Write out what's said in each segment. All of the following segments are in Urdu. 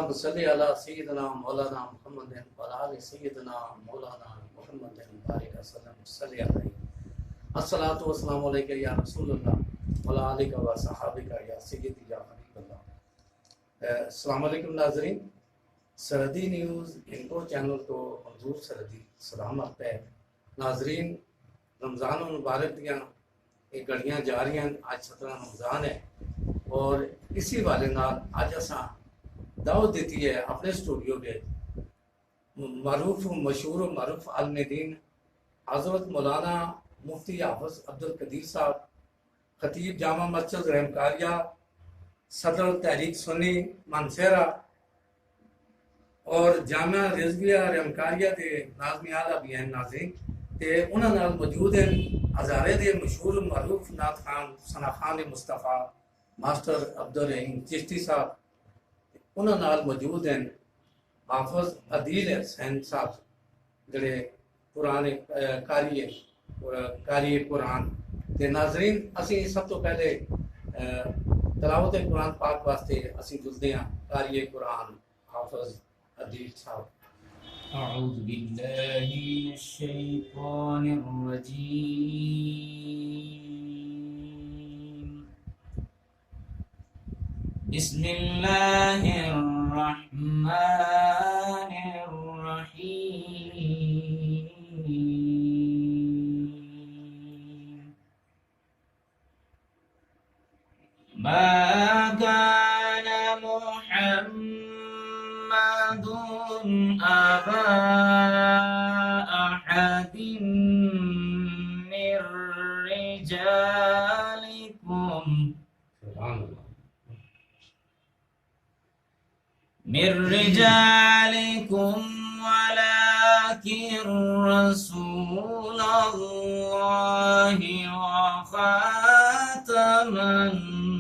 اللهم صل على سيدنا مولانا محمد وعلى آل سيدنا مولانا محمد بارك وسلم صل علیہ الصلاۃ والسلام علیک یا رسول اللہ وعلى آلک و صحابک یا سیدی یا حبیب اللہ۔ السلام علیکم ناظرین، سرحدی نیوز انفو چینل کو حضور سرحدی سلامت ہے۔ ناظرین، رمضان المبارک دیاں یہ گھڑیاں جا رہی ہیں، آج 17 رمضان ہے اور اسی والے نال آج اساں دعوت دیتی ہے اپنے اسٹوڈیو کے معروف مشہور و معروف عالم دین حضرت مولانا مفتی حافظ عبدالقدیر صاحب، خطیب جامع مسجد رحمکاریہ، صدر تحریک سنی مانسہرہ اور جامعہ رضویہ رحمکاریہ کے ناظمی اعلیٰ بھی ہیں ناظرین، تے انہاں نال موجود ہیں ہزارے دے مشہور معروف نعت خان ثنا خان مصطفیٰ ماسٹر عبدالرحیم چشتی صاحب، انہاں نال موجود ہیں حافظ عدیل حسین صاحب جڑے قرآن قاری قرآن تے ناظرین، اسی سب تو پہلے تلاوت قرآن پاک واسطے اسی جلدے ہیں قاری قرآن حافظ عدیل صاحب۔ اعوذ باللہ من الشیطان الرجیم، بسم اللہ الرحمن الرحیم، ما كان محمد أبا أحد من رجالكم ولكن رسول الله وخاتم النبيين،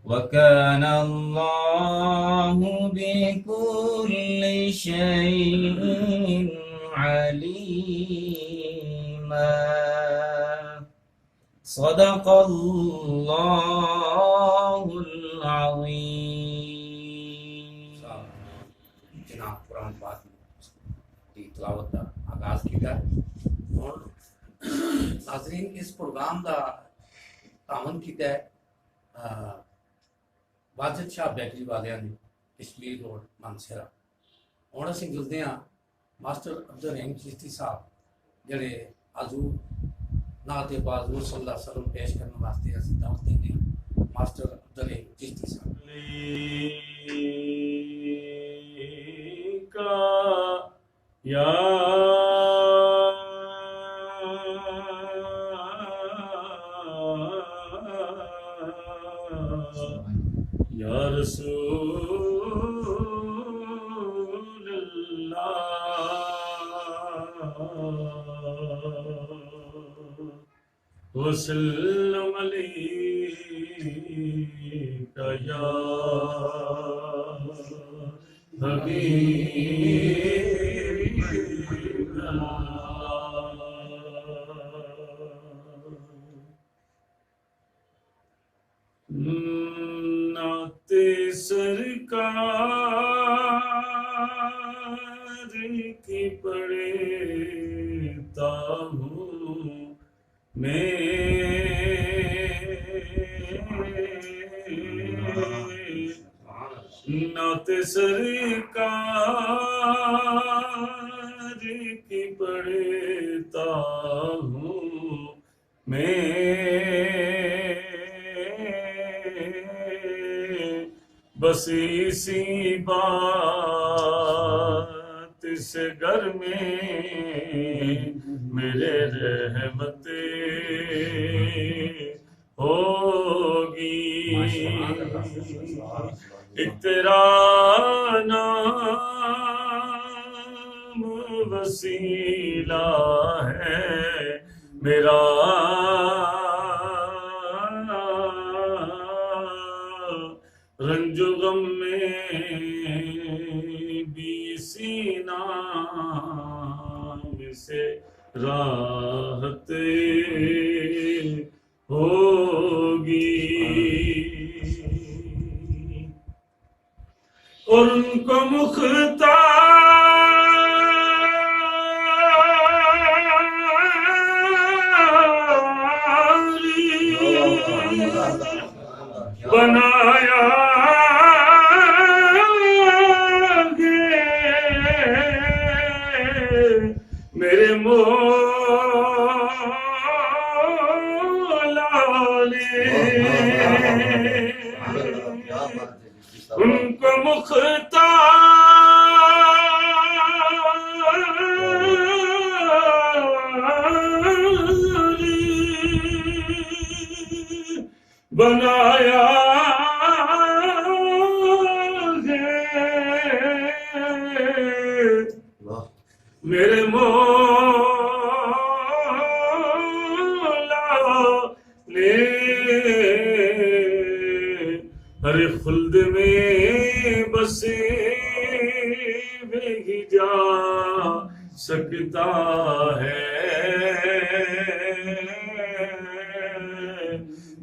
وكان الله بكل شيء عليما، صدق الله العظيم۔ جناب قرآن پاک کی تلاوت کا آغاز کیا اور ناظرین اس پروگرام کا تعاون کیتا ہے واجد شاہ بیکری والوں نے کشمیر روڈ مانسہرہ۔ ہوں اسی جلدے ہیں ماسٹر عبدالرحیم چشتی صاحب جڑے حضور نعت حضور صلی اللہ علیہ وسلم پیش کرنے واسطے اسی دعوت دیں گے۔ ماسٹر عبدالرحیم چشتی صاحب۔ یا رسول اللہ وسلم علیک یا حبیب نعت سرکار کی پڑھتا ہوں میں، نعت سرکار کی پڑھتا ہوں میں، بس اسی بات سے گھر میں میرے رحمت ہوگی، ایک تیرا نام وسیلہ ہے میرا، رنج و غم میں بھی سینہ سے راحت اور ان کو مختاری بنایا گے میرے مولا نے ان کو مختاری بنایا ہے میرے مولا نے ہر خلد میں بسے بھی جا سکتا ہے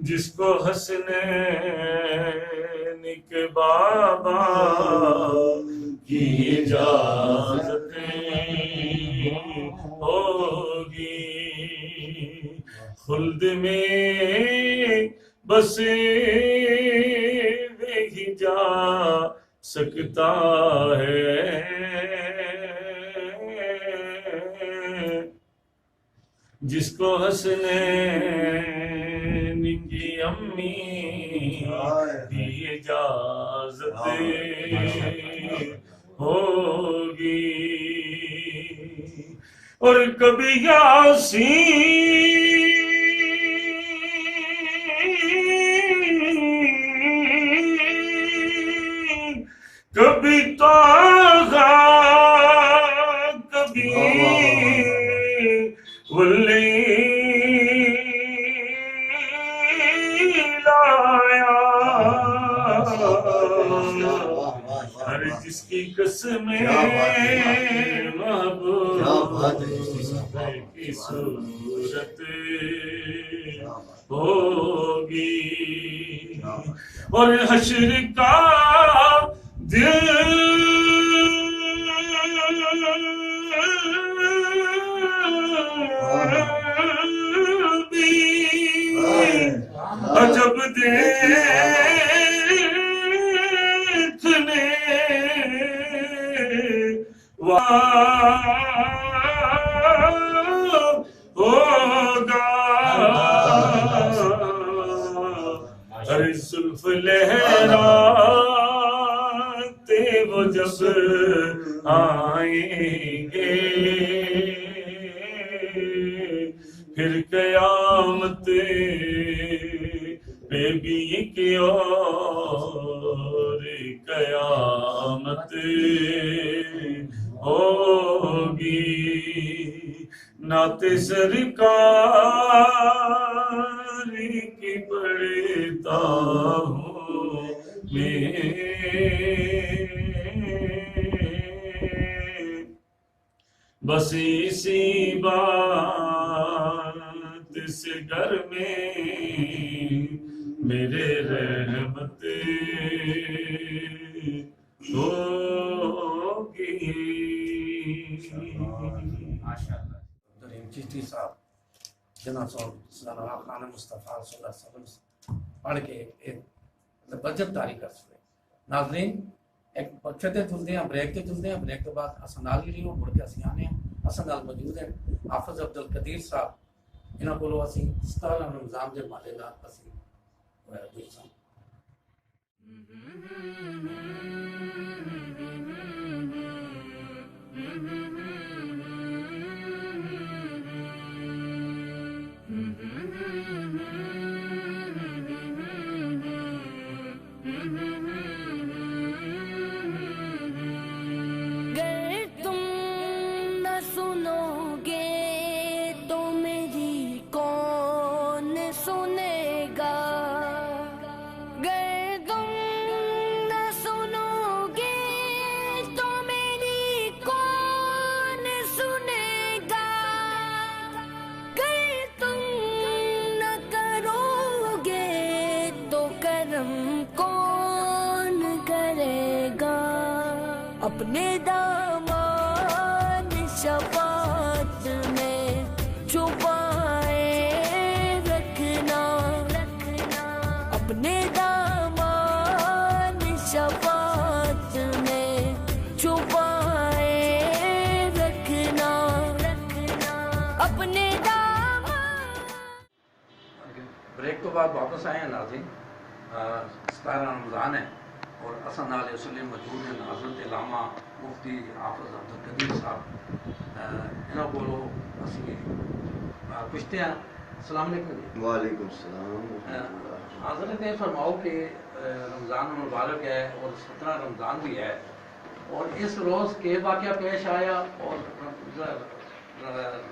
جس کو حسنین کے بابا کی اجازت ہوگی خلد میں بسے بھی جا سکتا ہے جس کو حسنین کی امی کی اجازت ہوگی اور کبھی یاسین کبھی طٰہٰ کبھی واللیل آیا ہر جس کی قسمیں محبوب کی صورت ہوگی اور حشر کا دل بھی عجب دیکھنے ہوگا ارے زلف لہراتے وہ جب آئیں گے پھر قیامت پہ بھی کی اور قیامت ہوگی نعت سرکار کی پڑھتا ہوں میں بس اسی بات سے گھر میں میرے رحمت ہوگی چشتی صاحب جناب خان مصطفیٰ صلی اللہ علیہ وسلم پڑھ کے ایک بجت تاری کر سکے ناظرین ایک پچھے تے چلتے ہیں بریک تے چلتے ہیں بریک کے بعد حسن نال ہی مڑ کے اسی آنے ہیں حسن نال موجود ہیں حافظ عبد القدیر صاحب انہاں کولوں اسی 17 رمضان دے مالے نال اسی دوسرا گر تم نہ سنو اپنے دامان شفاعت میں چھپائے رکھنا، اپنے دامان شفاعت میں چھپائے رکھنا، اپنے دامان۔ بریک تو بعد واپس آئے ہیں ناظرین، 17 رمضان ہے اور اصل نال اس لیے موجود ہیں حضرت علامہ مفتی حافظ عبدالقدیر صاحب، انہوں کو اسی پوچھتے ہیں۔ السلام علیکم جی۔ وعلیکم السلام۔ حضرت یہ فرماؤ کہ رمضان مبارک ہے اور 17 رمضان بھی ہے، اور اس روز کے واقعہ پیش آیا اور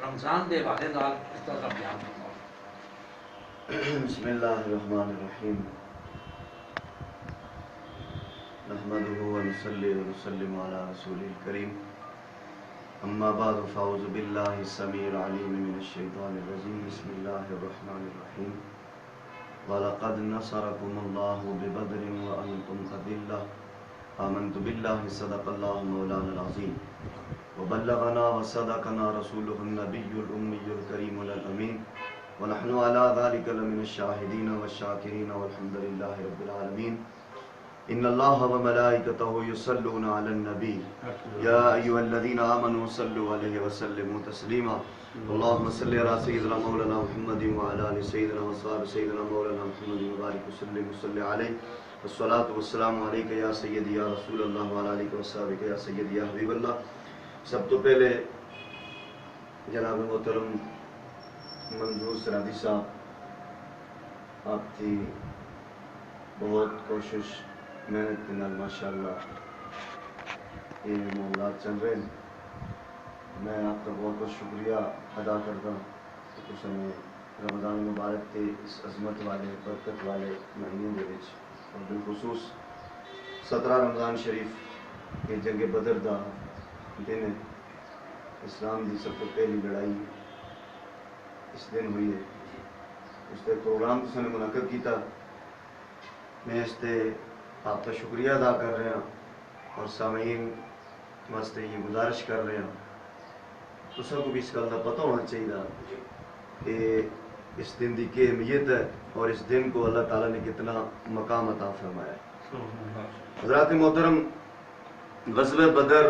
رمضان دے حوالے نال اس طرح کا بیان فرماؤ۔ بسم اللہ الرحمن الرحیم، نحمدہ ونصلی ونسلم علی رسول الکریم، اما بعد فاعوذ باللہ السمیع العلیم من الشیطان الرجیم، بسم اللہ الرحمن الرحیم، وَلَقَدْ نَصَرَكُمُ اللَّهُ بِبَدْرٍ وَأَنْتُمْ أَذِلَّةٌ آمنت باللہ صدق اللہ مولانا العظیم وبلغنا وصدقنا رسولہ النبی الأمی الکریم الامین ونحن على ذلك لمن الشاہدین والشاکرین والحمد للہ رب العالمین۔ ان اللہ وملائکتہ یصلون علی النبی یا ایھا الذین آمنوا صلوا علیہ وسلموا تسلیما، اللہم صلی علی سیدنا مولانا محمد وعلی آل سیدنا وصحبہ سیدنا مولانا محمد وبارک وسلم وصلی علیہ، والصلاة والسلام علیکہ یا سیدی یا رسول اللہ وعلی آلہ وصحبہ یا سیدی یا حبیب اللہ۔ سب تو پہلے جناب محترم منظور سرادی صاحب، آپ کی بہت کوشش محنت کے نال ماشاءاللہ یہ معاملات چل رہے ہیں، میں آپ کا بہت بہت شکریہ ادا کرتا ہوں کہ تُس نے رمضان مبارک کے اس عظمت والے برکت والے مہینے دے وچ اور بالخصوص 17 رمضان شریف کے جنگ بدر دا دن ہے، اسلام دی سب تو پہلی لڑائی اس دن ہوئی ہے، اس تے پروگرام تُس نے منعقد کیتا، میں اس تے آپ کا شکریہ ادا کر رہے ہیں اور سامعین واسطے یہ گزارش کر رہے ہیں تو سب کو بھی اس گل کا پتہ ہونا چاہیے کہ اس دن کی کیا اہمیت ہے اور اس دن کو اللہ تعالیٰ نے کتنا مقام عطا فرمایا ہے۔ حضرات محترم، غزوہ بدر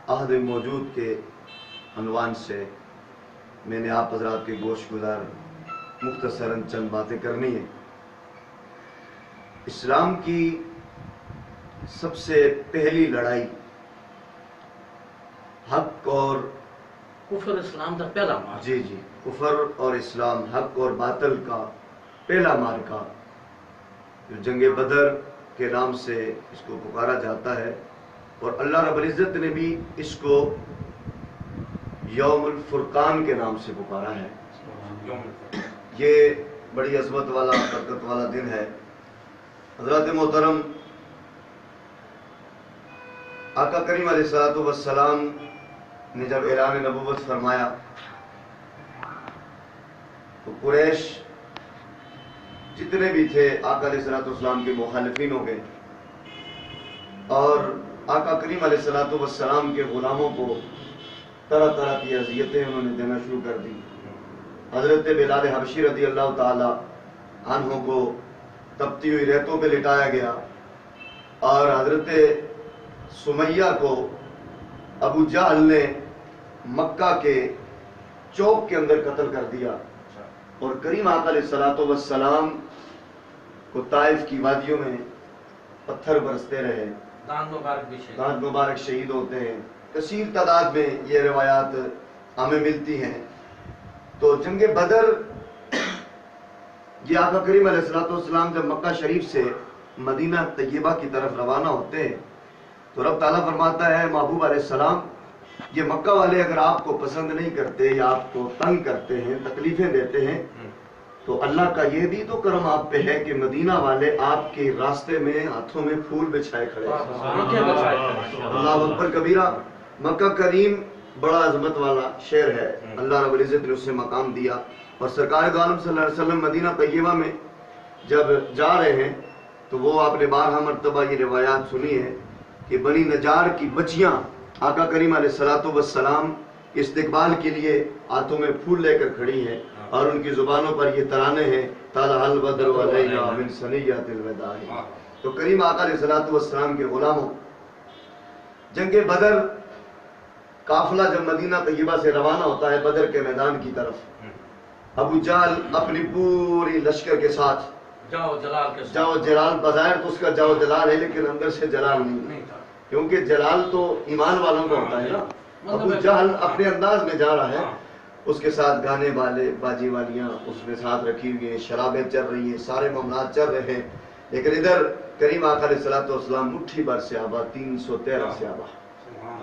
عہد موجود کے عنوان سے میں نے آپ حضرات کے گوش گزار مختصراً چند باتیں کرنی ہیں۔ اسلام کی سب سے پہلی لڑائی حق اور کفر اسلام کا پہلا مار، جی کفر اور اسلام، حق اور باطل کا پہلا مارکا جو جنگ بدر کے نام سے اس کو پکارا جاتا ہے، اور اللہ رب العزت نے بھی اس کو یوم الفرقان کے نام سے پکارا ہے۔ یہ بڑی عظمت والا برکت والا دن ہے۔ حضرات محترم، آقا کریم علیہ السلام نے جب اعلان نبوت فرمایا تو قریش جتنے بھی تھے آقا علیہ السلام کے مخالفین ہو گئے اور آقا کریم علیہ السلام کے غلاموں کو طرح طرح کی اذیتیں انہوں نے دینا شروع کر دی۔ حضرت بلال حبشی رضی اللہ تعالی عنہ کو تپتی ہوئی ریتوں پہ لٹایا گیا اور حضرت سمیہ کو ابو جہل نے مکہ کے چوک کے اندر قتل کر دیا، اور کریم آقا علیہ السلام کو طائف کی وادیوں میں پتھر برستے رہے، دانت مبارک شہید ہوتے ہیں۔ کثیر تعداد میں یہ روایات ہمیں ملتی ہیں۔ تو جنگ بدر، یہ آقا کریم علیہ السلام جب مکہ شریف سے مدینہ طیبہ کی طرف روانہ ہوتے ہیں تو رب تعالیٰ فرماتا ہے محبوب علیہ السلام، یہ مکہ والے اگر آپ کو پسند نہیں کرتے یا آپ کو تنگ کرتے ہیں، تکلیفیں دیتے ہیں، تو اللہ کا یہ بھی تو کرم آپ پہ ہے کہ مدینہ والے آپ کے راستے میں ہاتھوں میں پھول بچھائے کھڑے ہیں۔ اللہ اکبر کبیرہ۔ مکہ کریم بڑا عظمت والا شہر ہے، اللہ رب العزت نے اسے مقام دیا، اور سرکار دو عالم صلی اللہ علیہ وسلم مدینہ طیبہ میں جب جا رہے ہیں تو وہ آپ نے 12 مرتبہ یہ روایات سنی ہے کہ بنی نجار کی بچیاں آقا کریم علیہ الصلوۃ والسلام کے استقبال کے لیے ہاتھوں میں پھول لے کر کھڑی ہیں اور ان کی زبانوں پر یہ ترانے ہیں طلع البدر علینا من ثنیۃ الوداع. تو کریم آقا علیہ الصلوۃ والسلام کے غلاموں، جنگ بدر قافلہ جب مدینہ طیبہ سے روانہ ہوتا ہے بدر کے میدان کی طرف، ابو جہل اپنی پوری لشکر کے ساتھ جاؤ جلال کے جاؤ جلال، بظاہر تو اس کا جاؤ جلال ہے لیکن اندر سے جلال نہیں، کیونکہ جلال تو ایمان والوں کا ہوتا ہے نا. ابو جہل اپنے انداز میں جا رہا ہے، اس کے ساتھ گانے والے باجی والیاں اس میں ساتھ رکھی ہوئی ہیں، شرابیں چل رہی ہیں، سارے معاملات چل رہے ہیں، لیکن ادھر کریم آقا علیہ الصلوۃ والسلام مٹھی بھر صحابہ 313 صحابہ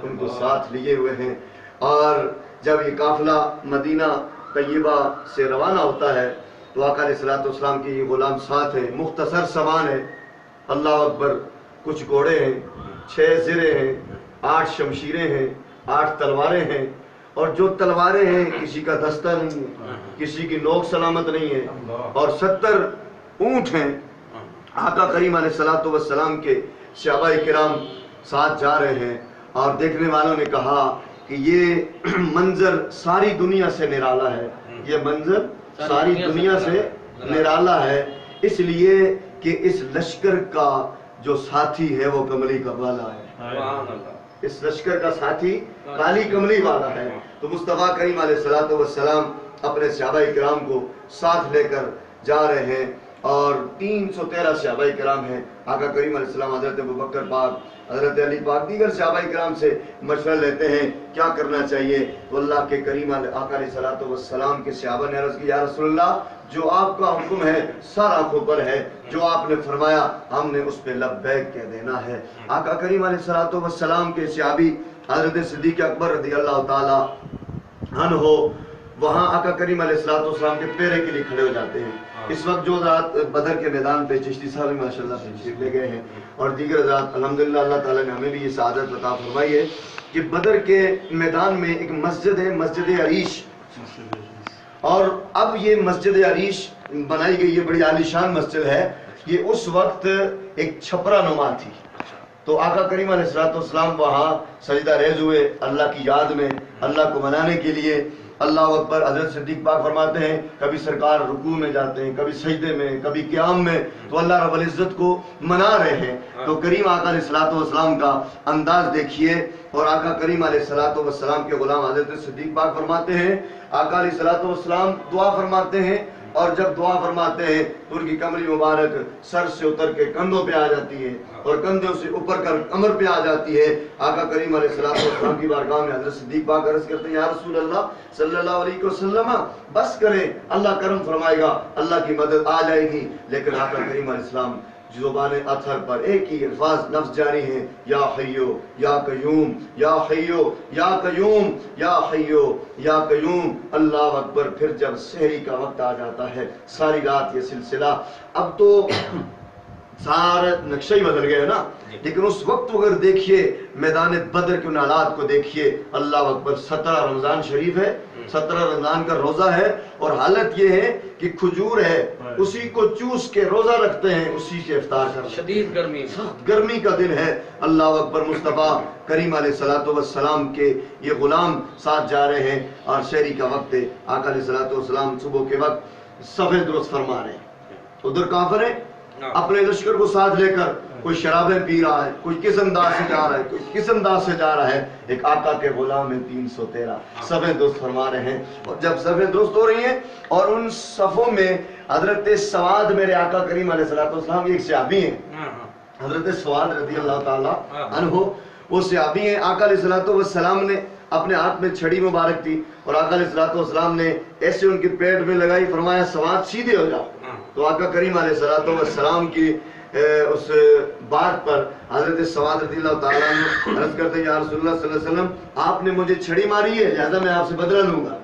ان کو ساتھ لیے ہوئے ہیں. اور جب یہ قافلہ مدینہ طیبہ سے روانہ ہوتا ہے تو آقا علیہ الصلوۃ والسلام کے یہ غلام ساتھ ہیں، مختصر سامان ہے، اللہ اکبر، کچھ گھوڑے ہیں، 6 زرے ہیں، 8 شمشیریں ہیں، 8 تلواریں ہیں، اور جو تلواریں ہیں کسی کا دستہ نہیں ہے، کسی کی نوک سلامت نہیں ہے، اور 70 اونٹ ہیں. آقا کریم علیہ الصلوۃ والسلام کے صحابہ کرام ساتھ جا رہے ہیں، اور دیکھنے والوں نے کہا کہ یہ منظر ساری دنیا سے نرالا ہے، یہ منظر ساری دنیا سے نرالا ہے، اس لیے کہ اس لشکر کا جو ساتھی ہے وہ کملی کا والا ہے، اس لشکر کا ساتھی کالی کملی والا ہے. تو مصطفیٰ کریم علیہ الصلوۃ والسلام اپنے صحابہ کرام کو ساتھ لے کر جا رہے ہیں، اور 313 صحابہ کرام ہیں. آقا کریم علیہ السلام حضرت ابوبکر پاک، حضرت علی پاک، دیگر صحابہ کرام سے مشورہ لیتے ہیں کیا کرنا چاہیے. تو اللہ کے کریم آقا علیہ الصلوۃ والسلام کے صحابہ نے عرض کی یا رسول اللہ، جو آپ کا حکم ہے سر آنکھوں پر ہے، جو آپ نے فرمایا ہم نے اس پہ لبیک کہہ دینا ہے. آقا کریم علیہ الصلوۃ والسلام کے صحابی حضرت صدیق اکبر رضی اللہ تعالی عنہ وہاں آقا کریم علیہ الصلوۃ والسلام کے پیرے کے لیے کھڑے ہو جاتے ہیں. اس وقت جو حضرات بدر کے میدان پہ چشتی صاحب ماشاءاللہ تشریف لے گئے ہیں، اور دیگر حضرات الحمدللہ اللہ تعالیٰ نے ہمیں بھی یہ سعادت عطا فرمائی ہے کہ بدر کے میدان میں ایک مسجد ہے، مسجد عریش، اور اب یہ مسجد عریش بنائی گئی، یہ بڑی عالیشان مسجد ہے. یہ اس وقت ایک چھپرا نما تھی. تو آقا کریم علیہ الصلوۃ والسلام وہاں سجدہ ریز ہوئے اللہ کی یاد میں، اللہ کو منانے کے لیے. اللہ اکبر. حضرت صدیق پاک فرماتے ہیں کبھی سرکار رکوع میں جاتے ہیں، کبھی سجدے میں، کبھی قیام میں، تو اللہ رب العزت کو منا رہے ہیں. تو کریم آقا علیہ الصلوۃ والسلام کا انداز دیکھیے. اور آقا کریم علیہ الصلوۃ والسلام کے غلام حضرت صدیق پاک فرماتے ہیں آقا علیہ الصلوۃ والسلام دعا فرماتے ہیں، اور جب دعا فرماتے ہیں تو ان کی کمری مبارک سر سے اتر کے کندھوں پہ آ جاتی ہے، اور کندھوں سے اوپر کر کمر پہ آ جاتی ہے. آقا کریم علیہ الصلوۃ والسلام کی بارگاہ میں حضرت صدیق پاک عرض کرتے ہیں یا رسول اللہ صلی اللہ علیہ وسلم بس کریں، اللہ کرم فرمائے گا، اللہ کی مدد آ جائے گی. لیکن آقا کریم علیہ السلام زبان اطہر پر ایک ہی الفاظ لفظ جاری ہیں، یا حیو یا قیوم، یا حیو یا قیوم، یا حیو یا قیوم. اللہ اکبر. پھر جب سحری کا وقت آ جاتا ہے، ساری رات یہ سلسلہ، اب تو سارا نقشہ ہی بدل گیا ہے نا، لیکن اس وقت اگر دیکھیے میدان بدر کے ان حالات کو دیکھیے. اللہ اکبر. 17 رمضان شریف ہے، 17 رمضان کا روزہ ہے، اور حالت یہ ہے کہ کھجور ہے اسی کو چوس کے روزہ رکھتے ہیں، اسی سے افطار کرتے ہیں. شدید گرمی، گرمی کا دن ہے. اللہ اکبر. مصطفیٰ کریم علیہ الصلوۃ والسلام کے یہ غلام ساتھ جا رہے ہیں، اور شہری کا وقت ہے. آقا علیہ الصلوۃ والسلام صبح کے وقت صفیں درست فرما رہے ہیں. ادھر کافر ہیں اپنے لشکر کو ساتھ لے کر، کوئی شرابیں پی رہا ہے، کوئی کس انداز سے جا رہا ہے، کوئی کس انداز سے جا رہا ہے. ایک آقا کے غلام ہیں 313 صفیں درست فرما رہے ہیں. اور جب صفیں درست ہو رہی ہیں اور ان صفوں میں حضرت سواد میرے آقا کریم علیہ الصلوۃ والسلام ایک صحابی ہیں، حضرت سواد رضی اللہ تعالی عنہ، وہ صحابی ہیں. آقا علیہ الصلوۃ والسلام نے اپنے ہاتھ میں چھڑی مبارک تھی، اور آقا علیہ الصلوۃ والسلام نے ایسے ان کے پیٹ میں لگائی، فرمایا سواد سیدھے ہو جاؤ. تو آقا کریم علیہ الصلوۃ والسلام کی اس بات پر حضرت سواد رضی اللہ تعالیٰ عنہ عرض کرتے ہیں یا رسول اللہ صلی اللہ علیہ وسلم آپ نے مجھے چھڑی ماری ہے، لہذا میں آپ سے بدلہ لوں گا.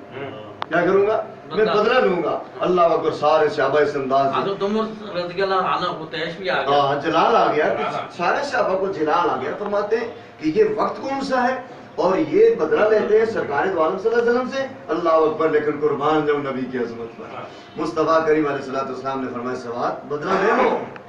کیا کروں گا؟ میں بدلہ لوں گا. اللہ اکبر. سارے صحابہ اس انداز میں، حضرت عمر رضی اللہ عنہ کو تیش بھی آ گیا، جلال آ گیا، سارے صحابہ کو جلال آ گیا. فرماتے ہیں کہ یہ وقت کون سا ہے؟ اور یہ بدلہ لیتے ہیں سرکار دو عالم صلی اللہ علیہ وسلم سے، اللہ اکبر، لیکن قربان جاؤں نبی کی عظمت پر۔ مصطفیٰ کریم علیہ السلام نے فرمایا سواد بدلہ لے لو،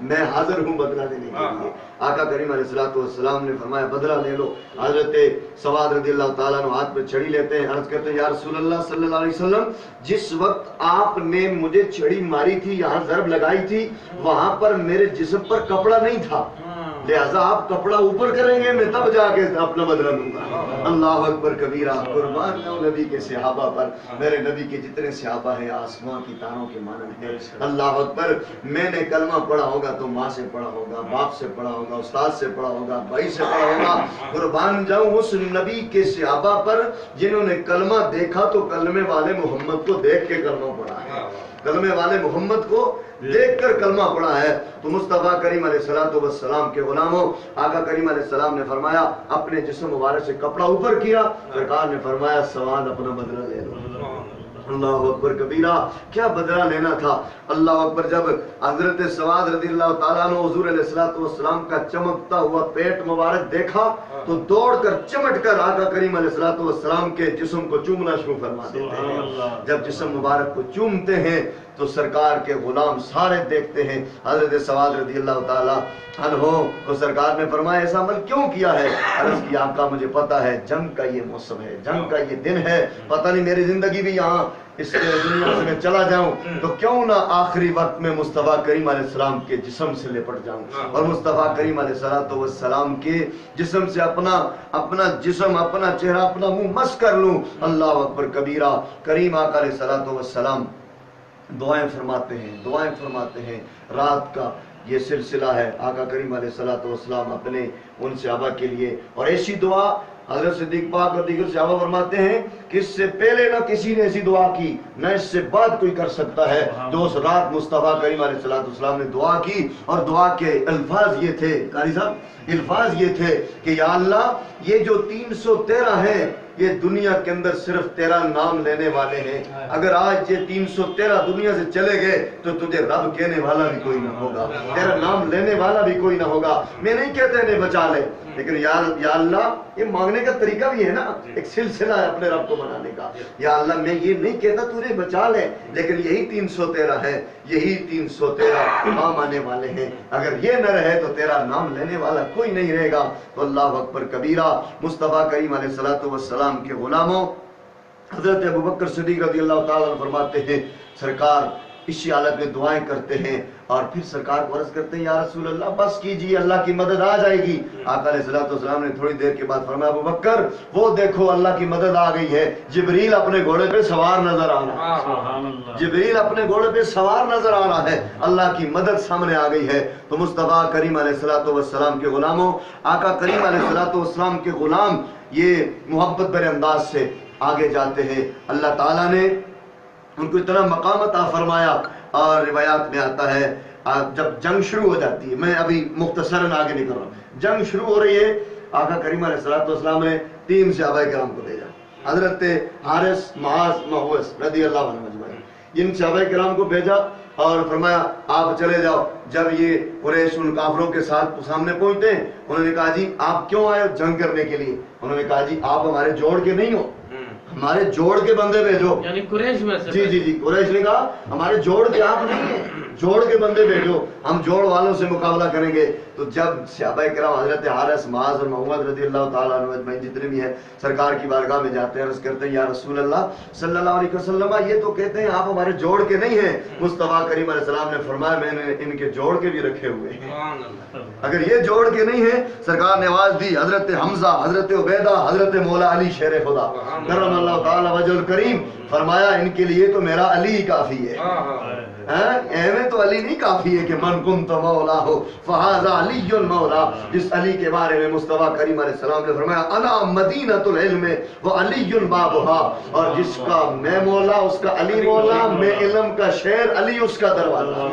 میں حاضر ہوں بدلہ لینے کے لیے۔ آقا کریم علیہ السلام نے فرمایا بدلہ لے لو۔ حضرت سواد رضی اللہ تعالیٰ عنہ ہاتھ پہ چھڑی لیتے ہیں، عرض کرتے ہیں یا رسول اللہ صلی اللہ علیہ وسلم، جس وقت آپ نے مجھے چھڑی ماری تھی، یہاں ضرب لگائی تھی، وہاں پر میرے جسم پر کپڑا نہیں تھا، لہذا آپ کپڑا اوپر کریں گے، میں تب جا کے اپنا بدلہ لوں گا۔ اللہ اکبر کبیرہ، قربان جاؤں نبی کے صحابہ پر، میرے نبی کے جتنے صحابہ ہیں آسمان کی تاروں کے مانند ہیں۔ اللہ اکبر، میں نے کلمہ پڑھا ہوگا تو ماں سے پڑھا ہوگا، باپ سے پڑھا ہوگا، استاد سے پڑھا ہوگا، بھائی سے پڑھا ہوگا۔ قربان جاؤں اس نبی کے صحابہ پر جنہوں نے کلمہ دیکھا تو کلمے والے محمد کو دیکھ کے کلمہ پڑھا ہے، کلمے والے محمد کو دیکھ کر کلمہ پڑھا ہے۔ تو مصطفیٰ کریم علیہ السلام کے غلاموں، آقا کریم علیہ السلام نے فرمایا اپنے جسم مبارک سے کپڑا اوپر کیا، سرکار نے فرمایا سواد اپنا بدلہ لے لو۔ اللہ اکبر کبیرہ، کیا بدلہ لینا تھا۔ اللہ اکبر، جب حضرت سواد رضی اللہ تعالیٰ عنہ حضور علیہ السلام کا چمکتا ہوا پیٹ مبارک دیکھا تو دوڑ کر چمٹ کر آقا کریم علیہ السلام کے جسم کو چومنا شروع فرما دیتے ہیں۔ جب جسم مبارک کو چومتے ہیں تو سرکار کے غلام سارے دیکھتے ہیں حضرت سواد رضی اللہ تعالیٰ عنہ کو۔ سرکار نے فرمایا ایسا عمل کیوں کیا ہے؟ عرض کی آقا مجھے پتا ہے جنگ کا یہ موسم ہے، جنگ کا یہ دن ہے، پتہ نہیں میری زندگی بھی یہاں اس دنیا سے میں چلا جاؤں تو کیوں نہ آخری وقت میں مصطفیٰ کریم علیہ السلام کے جسم سے لپٹ جاؤں اور مصطفیٰ کریم علیہ السلام کے جسم سے اپنا جسم، اپنا چہرہ، اپنا منہ مس کر لوں۔ اللہ اکبر کبیرہ، کریم آقا علیہ السلام دعائیں فرماتے ہیں۔ رات کا یہ سلسلہ ہے، آقا کریم علیہ السلام اپنے ان صحابہ کے لیے، اور ایسی دعا حضرت صدیق پاک اور دیگر صحابہ فرماتے ہیں کہ اس سے پہلے نہ کسی نے ایسی دعا کی، نہ اس سے بعد کوئی کر سکتا ہے۔ تو اس رات مصطفیٰ کریم علیہ السلام نے دعا کی، اور دعا کے الفاظ یہ تھے، قاری صاحب الفاظ یہ تھے کہ یا اللہ یہ جو 313 ہیں یہ دنیا کے اندر صرف تیرا نام لینے والے ہیں، اگر آج یہ 313 دنیا سے چلے گئے تو تجھے رب کہنے والا بھی کوئی نہ ہوگا، تیرا نام لینے والا بھی کوئی نہ ہوگا۔ میں نہیں کہتا انہیں بچا لے، لیکن یا اللہ، یہ مانگنے کا طریقہ بھی ہے نا، ایک سلسلہ ہے اپنے رب کو منانے کا۔ یا اللہ میں یہ نہیں کہتا تجھے بچا لے، لیکن یہی 313 ہے، یہی 313 نام آنے والے ہیں، اگر یہ نہ رہے تو تیرا نام لینے والا کوئی نہیں رہے گا۔ تو اللہ اکبر کبیرہ، مصطفیٰ کریم علیہ السلام کے غلاموں، حضرت ابوبکر صدیق رضی اللہ تعالیٰ عنہ فرماتے ہیں سرکار اسی حالت میں دعائیں کرتے ہیں اور پھر سرکار کو عرض کرتے ہیں یا رسول اللہ بس کیجیے، اللہ کی مدد آ جائے گی۔ آقا علیہ السلام نے تھوڑی دیر کے بعد فرمایا ابوبکر وہ دیکھو اللہ کی مدد آ گئی ہے، جبریل اپنے گھوڑے پہ سوار نظر آ رہا ہے، جبریل اپنے گھوڑے پہ سوار نظر آ رہا ہے، اللہ کی مدد سامنے آ گئی ہے۔ تو مصطفیٰ کریم علیہ السلام کے غلاموں، آقا کریم علیہ السلام کے غلام یہ محبت بھرے انداز سے آگے جاتے ہیں۔ اللہ تعالیٰ نے ان کو اتنا مقام عطا فرمایا، اور روایات میں آتا ہے جب جنگ شروع ہو جاتی ہے، میں ابھی مختصراً آگے نہیں کر رہا ہوں، جنگ شروع ہو رہی ہے، آقا کریم علیہ السلام نے 3 صحابہ کرام کو بھیجا، حضرت حارث، معاذ، محوس رضی اللہ عنہ مجمعین، ان صحابہ کرام کو بھیجا اور فرمایا آپ چلے جاؤ۔ جب یہ قریش ان کافروں کے ساتھ سامنے پہنچتے ہیں، انہوں نے کہا جی آپ کیوں آئے جنگ کرنے کے لیے؟ انہوں نے کہا جی آپ ہمارے جوڑ کے نہیں ہو، ہمارے جوڑ کے بندے بھیجو، یعنی قریش میں سے جی قریش نے کہا ہمارے جوڑ کے آپ نہیں ہیں، جوڑ کے بندے بھیجو، ہم جوڑ والوں سے مقابلہ کریں گے۔ تو جب صحابہ کرام حضرت حارث، معاذ اور محمد رضی اللہ تعالیٰ عنہ اجمعین جتنے بھی ہیں سرکار کی بارگاہ میں جاتے ہیں، عرض کرتے ہیں یا رسول اللہ صلی اللہ علیہ وسلم یہ تو کہتے ہیں آپ ہمارے جوڑ کے نہیں ہیں۔ مصطفیٰ کریم علیہ السلام نے فرمایا میں نے ان کے جوڑ کے بھی رکھے ہوئے ہیں، اگر یہ جوڑ کے نہیں ہیں، سرکار نے آواز دی حضرت حمزہ، حضرت عبیدہ، حضرت مولا علی شیر خدا کرم اللہ تعالیٰ وجہ الکریم، فرمایا ان کے لیے تو میرا علی ہی کافی ہے، ایویں تو علی نہیں کافی ہے کہ من کنت مولا ہو فہذا علی المولا، جس علی کے بارے میں مصطفیٰ کریم علیہ السلام نے فرمایا انا مدینۃ العلم وعلی بابها، اور جس کا میں مولا اس کا علی مولا، میں علم کا شہر علی اس کا دروازہ،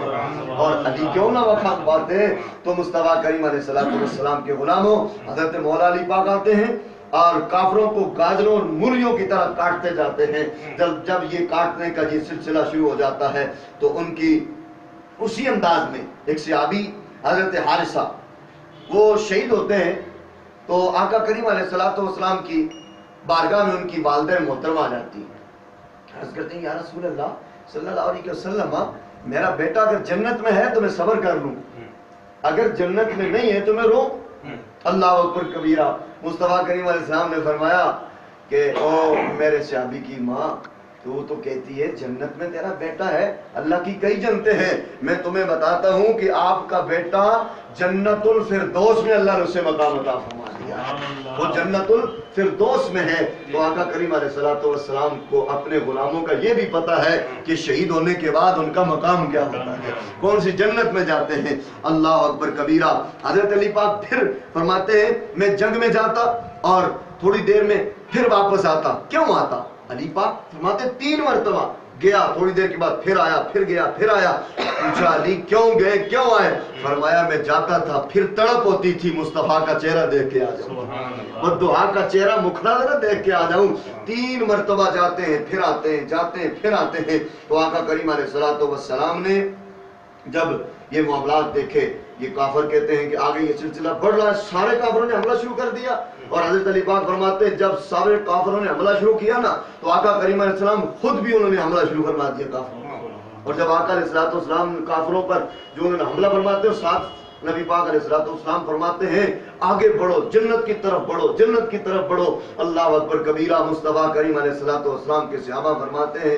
اور علی کیوں نہ وفات پاتے ہیں۔ تو مصطفیٰ کریم علیہ السلام کے غلاموں حضرت مولا علی پاک آتے ہیں اور کافروں کو گاجروں اور مولیوں کی طرح کاٹتے جاتے ہیں۔ جب یہ کاٹنے کا یہ سلسلہ شروع ہو جاتا ہے تو ان کی اسی انداز میں ایک صحابی حضرت حارثہ وہ شہید ہوتے ہیں، تو آقا کریم علیہ الصلوۃ والسلام کی بارگاہ میں ان کی والدہ محترمہ آ جاتی ہیں، عرض کرتے ہیں یا رسول اللہ صلی اللہ علیہ وسلم میرا بیٹا اگر جنت میں ہے تو میں صبر کر لوں، اگر جنت میں نہیں ہے تو میں رو۔ اللہ اکبر کبیرہ۔ مصطفیٰ کریم علیہ السلام نے فرمایا کہ او میرے صحابی کی ماں، تو کہتی ہے جنت میں تیرا بیٹا ہے، اللہ کی کئی جنتیں ہیں، میں تمہیں بتاتا ہوں کہ آپ کا بیٹا جنت الفردوس میں اللہ نے اسے مقام عطا فرما دیا ہے، وہ جنت الفردوس میں ہے۔ تو آقا کریم علیہ الصلوۃ والسلام کو اپنے غلاموں کا یہ بھی پتہ ہے کہ شہید ہونے کے بعد ان کا مقام کیا ہوتا ہے، کون سی جنت میں جاتے ہیں۔ اللہ اکبر کبیرہ۔ حضرت علی پاک پھر فرماتے ہیں میں جنگ میں جاتا اور تھوڑی دیر میں پھر واپس آتا۔ کیوں آتا؟ علی پاک فرماتے 3 مرتبہ گیا، تھوڑی دیر کے بعد پھر آیا، پھر گیا، پھر آیا۔ پوچھا علی کیوں گئے، کیوں آئے؟ فرمایا میں جاتا تھا پھر تڑپ ہوتی تھی مصطفیٰ کا چہرہ دیکھ کے آ جاؤں، بددعا کا چہرہ مکھڑا ذرا دیکھ کے آ جاؤں۔ 3 مرتبہ جاتے ہیں پھر آتے ہیں، جاتے ہیں پھر آتے ہیں۔ تو آقا کریم علیہ الصلوۃ والسلام نے جب یہ معاملات دیکھے، یہ کافر کہتے ہیں کہ آگے یہ سلسلہ بڑھ رہا ہے، سارے کافروں نے حملہ شروع کر دیا، اور حضرت علی پاک فرماتے ہیں جب سارے کافروں نے حملہ شروع کیا نا تو آقا کریم علیہ السلام خود بھی انہوں نے حملہ شروع فرما دیا کافروں، اور جب آقا علیہ الصلوۃ والسلام کافروں پر جو انہوں نے حملہ فرماتے ہیں، ساتھ نبی پاک علیہ الصلوۃ والسلام فرماتے ہیں آگے بڑھو، جنت کی طرف بڑھو، جنت کی طرف بڑھو۔ اللہ اکبر کبیرہ۔ مصطفیٰ کریم علیہ الصلوۃ والسلام کے صحابہ فرماتے ہیں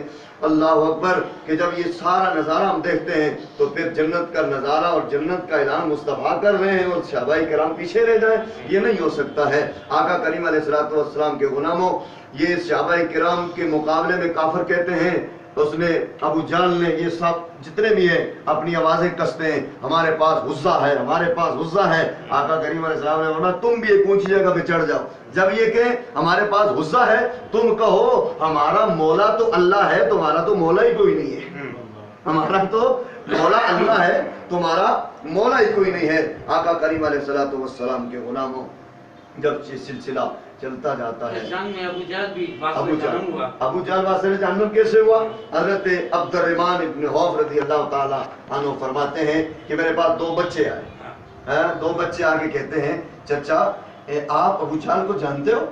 اللہ اکبر کہ جب یہ سارا نظارہ ہم دیکھتے ہیں تو پھر جنت کا نظارہ اور جنت کا اعلان مصطفیٰ کر رہے ہیں اور صحابہ کرام پیچھے رہ جائیں، یہ نہیں ہو سکتا ہے۔ آقا کریم علیہ الصلوۃ والسلام کے غلاموں، یہ صحابہ کرام کے مقابلے میں کافر کہتے ہیں، اس نے ابو جہل نے یہ سب جتنے بھی ہیں اپنی آوازیں کستے ہیں ہمارے پاس غصہ ہے، ہمارے پاس غصہ ہے۔ آقا کریم علیہ السلام نے فرمایا تم بھی ایک اونچی جگہ پہ چڑھ جاؤ، جب یہ کہ ہمارے پاس غصہ ہے تم کہو ہمارا مولا تو اللہ ہے، تمہارا تو مولا ہی کوئی نہیں ہے، ہمارا تو مولا اللہ ہے، تمہارا مولا ہی کوئی نہیں ہے۔ آقا کریم علیہ الصلوۃ والسلام کے غلاموں، جب یہ سلسلہ چلتا جاتا ہے، ابو جہل واسطے جہنم کیسے ہوا؟ حضرت عبد الرحمن ابن عوف رضی اللہ تعالی عنہ فرماتے ہیں کہ میرے پاس 2 بچے آئے، 2 بچے آ کے کہتے ہیں چچا آپ ابو جہل کو جانتے ہو؟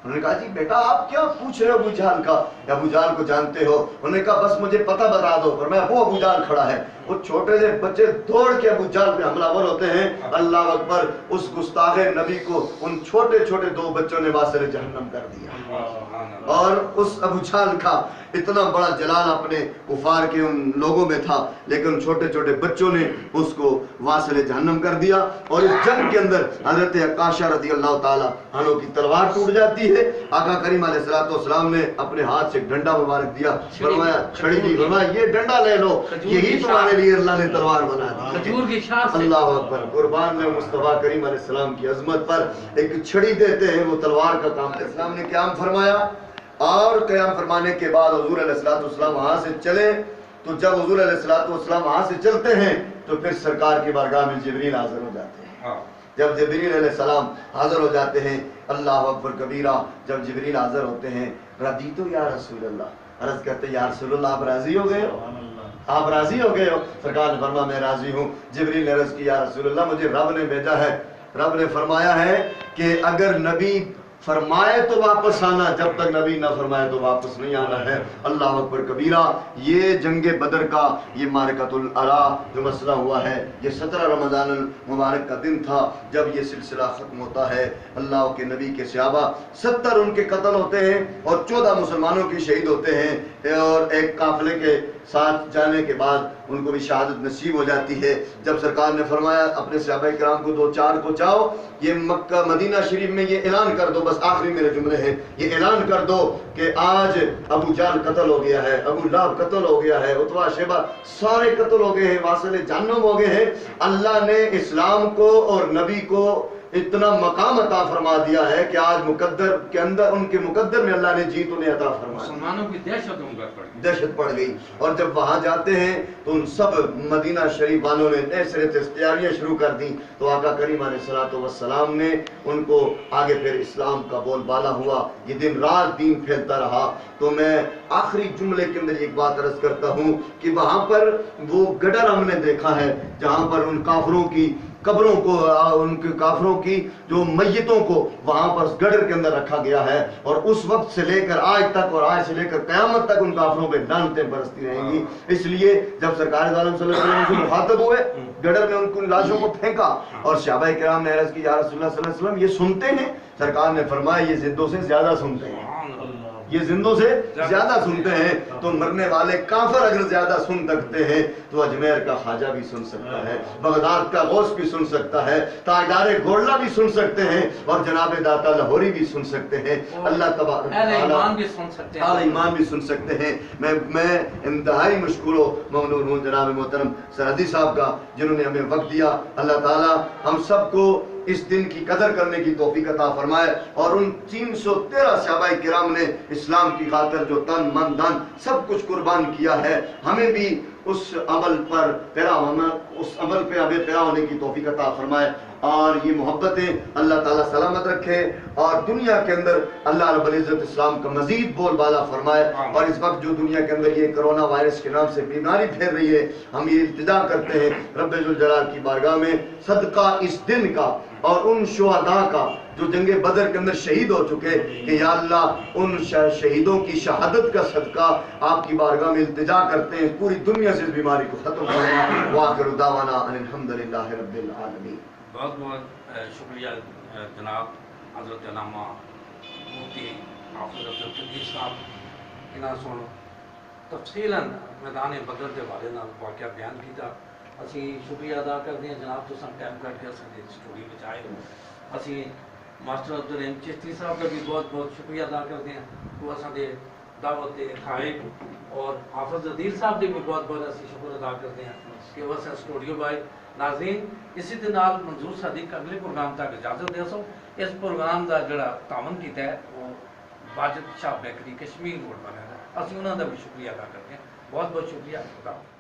انہوں نے کہا جی بیٹا آپ کیا پوچھ رہے ہو ابو جہل کا، ابو جہل کو جانتے ہو؟ انہوں نے کہا بس مجھے پتہ بتا دو۔ فرمایا وہ ابو جہل کھڑا ہے۔ وہ چھوٹے سے بچے دوڑ کے ابو جہل پہ حملہ ور ہوتے ہیں۔ اللہ اکبر، اس گستاخ نبی کو ان چھوٹے چھوٹے 2 بچوں نے واسطے جہنم کر دیا، اور اس ابو جہل کا اتنا بڑا جلال اپنے کفار کے ان لوگوں میں تھا، لیکن چھوٹے چھوٹے بچوں نے اس کو واسطے جہنم کر دیا۔ اور اس جنگ کے اندر حضرت عکاشہ رضی اللہ تعالی عنہ کی تلوار ٹوٹ جاتی ہے۔ آقا کریم علیہ الصلوۃ والسلام نے اپنے ہاتھ سے ڈنڈا مبارک دیا، فرمایا چھڑی دی، فرمایا یہ ڈنڈا لے لو، یہی تمہارے لیے اللہ نے تلوار بنا دی۔ کھجور کی شاخ سے اللہ اکبر، قربان میں مصطفیٰ کریم علیہ السلام کی عظمت پر ایک چھڑی دیتے ہیں، وہ تلوار کا کام ہے۔ اسلام نے قیام فرمایا، اور قیام فرمانے کے بعد حضور علیہ الصلوۃ والسلام وہاں سے چلے، تو جب حضور علیہ الصلوۃ والسلام وہاں سے چلتے ہیں تو پھر سرکار کی بارگاہ میں جبریل حاضر ہو جاتے ہیں۔ جب جبریل علیہ السلام حاضر ہو جاتے ہیں، اللہ اکبر کبیرہ، جب جبریل حاضر ہوتے ہیں، رضیتو یا رسول اللہ، عرض کرتے ہیں یا رسول اللہ آپ راضی ہو گئے ہو، آپ راضی ہو گئے ہو؟ سرکار نے فرمایا میں راضی ہوں۔ جبریل نے عرض کی یا رسول اللہ مجھے رب نے بھیجا ہے، رب نے فرمایا ہے کہ اگر نبی فرمائے تو واپس آنا، جب تک نبی نہ فرمائے تو واپس نہیں آنا ہے۔ اللہ اکبر کبیرہ۔ یہ جنگ بدر کا یہ معرکۃ العراء جو مسئلہ ہوا ہے، یہ 17 رمضان المبارک کا دن تھا جب یہ سلسلہ ختم ہوتا ہے۔ اللہ کے نبی کے صحابہ 70 ان کے قتل ہوتے ہیں اور 14 مسلمانوں کی شہید ہوتے ہیں، اور ایک قافلے کے ساتھ جانے کے بعد ان کو بھی شہادت نصیب ہو جاتی ہے۔ جب سرکار نے فرمایا اپنے صحابہ کرام کو 2-4 کو جاؤ یہ مکہ مدینہ شریف میں یہ اعلان کر دو، بس آخری میرے جملے ہیں، یہ اعلان کر دو کہ آج ابو جہل قتل ہو گیا ہے، ابو لہب قتل ہو گیا ہے، عتبہ شیبہ سارے قتل ہو گئے ہیں، واصل جہنم ہو گئے ہیں۔ اللہ نے اسلام کو اور نبی کو اتنا مقام عطا فرما دیا ہے کہ آج مقدر کے اندر ان کے مقدر میں اللہ نے جیت انہیں عطا فرمائی، مسلمانوں کی دہشت پڑ گئی۔ اور جب وہاں جاتے ہیں تو ان سب مدینہ شریف والوں نے نئے سرے سے تیاریاں شروع کر دیں، تو آقا کریم علیہ الصلوۃ والسلام نے ان کو آگے پھر اسلام کا بول بالا ہوا، یہ دن رات دین پھیلتا رہا۔ تو میں آخری جملے کے اندر ایک بات عرض کرتا ہوں کہ وہاں پر وہ گڈر ہم نے دیکھا ہے جہاں پر ان کافروں کی قبروں کو ان کے کافروں کی جو میتوں کو وہاں پر گڑر کے اندر رکھا گیا ہے، اور اس وقت سے لے کر آج تک اور آج سے لے کر قیامت تک ان کافروں پہ لعنتیں برستی رہیں گی۔ اس لیے جب سرکار عالم صلی اللہ علیہ وسلم سے مخاطب ہوئے، گڑر میں ان کو لاشوں کو پھینکا، اور صحابہ کرام نے عرض کی یا رسول اللہ صلی اللہ علیہ وسلم یہ سنتے ہیں؟ سرکار نے فرمایا یہ زندوں سے زیادہ سنتے ہیں، یہ زندوں سے زیادہ سنتے ہیں۔ تو مرنے والے کافر اگر زیادہ سن سکتے ہیں تو اجمیر کا خواجہ بھی سن سکتا ہے، بغداد کا غوث بھی سن سکتا ہے، تاجدار گھوڑلا بھی سن سکتے ہیں، اور جناب داتا لاہوری بھی سن سکتے ہیں، اللہ تبارک اہل ایمان بھی سن سکتے ہیں، اہل ایمان بھی سن سکتے ہیں۔ میں انتہائی مشکور و ممنون ہوں جناب محترم سرحدی صاحب کا، جنہوں نے ہمیں وقت دیا۔ اللہ تعالیٰ ہم سب کو اس دن کی قدر کرنے کی توفیق عطا فرمائے، اور ان 313 صحابہ کرام نے اسلام کی خاطر جو تن من دھن سب کچھ قربان کیا ہے، ہمیں بھی اس عمل پر پیرا ہونا، اس عمل پہ ہمیں پیرا ہونے کی توفیق عطا فرمائے، اور یہ محبتیں اللہ تعالیٰ سلامت رکھے، اور دنیا کے اندر اللہ رب العزت اسلام کا مزید بول بالا فرمائے۔ اور اس وقت جو دنیا کے اندر یہ کرونا وائرس کے نام سے بیماری پھیل رہی ہے، ہم یہ التجا کرتے ہیں رب ذوالجلال کی بارگاہ میں، صدقہ اس دن کا اور ان شہداء کا جو جنگ بدر کے اندر شہید ہو چکے، کہ یا اللہ ان شہیدوں کی شہادت کا صدقہ آپ کی بارگاہ میں التجا کرتے ہیں، پوری دنیا سے اس بیماری کو ختم کرنا۔ وآخر دعوانا ان الحمدللہ رب العالمین۔ بہت بہت شکریہ جناب حضرت علامہ مفتی حافظ عبدالقدیر صاحب، انہاں سن تفصیلاً میدان بدر کے بارے میں واقعہ بیان کیتا۔ اسی شکریہ ادا کرتے ہیں جناب تو سن ٹائم کٹ کے اسی اسٹوری میں آئے۔ اسی ماسٹر عبدالرحیم چشتی صاحب کا بھی بہت بہت شکریہ ادا کرتے ہیں، وہ اصل دے دعوت کھائے، اور حافظ عدیل صاحب کے بھی بہت بہت اسی شکر ادا کرتے ہیں کہ وہ اسٹوڈیو بائے۔ ناظرین اسی دے نال منظور صادق اگلے پروگرام تک اجازت دے سو۔ اس پروگرام دا جڑا تعاون کیتا ہے وہ واجد شاہ بیکری کشمیر روڈ بنا ہے، اسی انہاں دا بھی شکریہ ادا کرتے ہیں۔ بہت بہت شکریہ، خدا حافظ۔